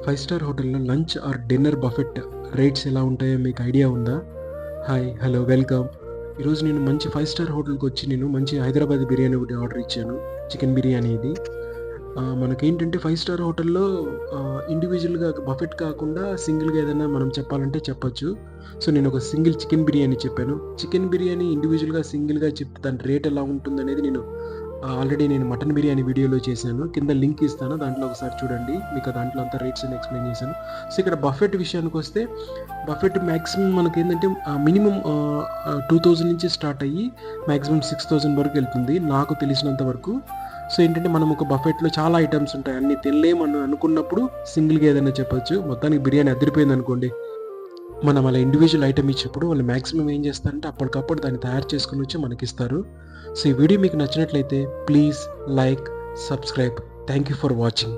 Five star హోటల్లో lunch or dinner buffet rates ఎలా ఉంటాయో మీకు ఐడియా ఉందా? Hi, hello, welcome. ఈరోజు నేను మంచి ఫైవ్ స్టార్ హోటల్కి వచ్చి నేను మంచి హైదరాబాద్ బిర్యానీ ఒకటి ఆర్డర్ ఇచ్చాను. చికెన్ బిర్యానీ ఇది. మనకేంటంటే ఫైవ్ స్టార్ హోటల్లో ఇండివిజువల్గా బఫెట్ కాకుండా సింగిల్గా ఏదైనా మనం చెప్పాలంటే చెప్పొచ్చు. సో నేను ఒక సింగిల్ చికెన్ బిర్యానీ చెప్పాను. చికెన్ బిర్యానీ ఇండివిజువల్గా సింగిల్గా చెప్తే దాని రేట్ ఎలా ఉంటుందనేది ఆల్రెడీ నేను మటన్ బిర్యానీ వీడియోలో చేశాను. కింద లింక్ ఇస్తాను, దాంట్లో ఒకసారి చూడండి. మీకు దాంట్లో అంతా రేట్స్ అని ఎక్స్ప్లెయిన్ చేశాను. సో ఇక్కడ బఫెట్ విషయానికి వస్తే, బఫెట్ మ్యాక్సిమం మనకి ఏంటంటే మినిమం 2000 నుంచి స్టార్ట్ అయ్యి మ్యాక్సిమం 6000 వరకు వెళ్తుంది నాకు తెలిసినంత వరకు. సో ఏంటంటే మనం ఒక బఫెట్లో చాలా ఐటమ్స్ ఉంటాయి, అన్ని తినలేమని అనుకున్నప్పుడు సింగిల్గా ఏదైనా చెప్పొచ్చు. మొత్తానికి బిర్యానీ అదిరిపోయింది అనుకోండి, మనం అలా ఇండివిజువల్ ఐటమ్ ఇచ్చినప్పుడు వాళ్ళు మ్యాక్సిమం ఏం చేస్తారంటే అప్పటికప్పుడు దాన్ని తయారు చేసుకుని వచ్చి మనకి ఇస్తారు. సో ఈ వీడియో మీకు నచ్చినట్లయితే please like, subscribe. Thank you for watching.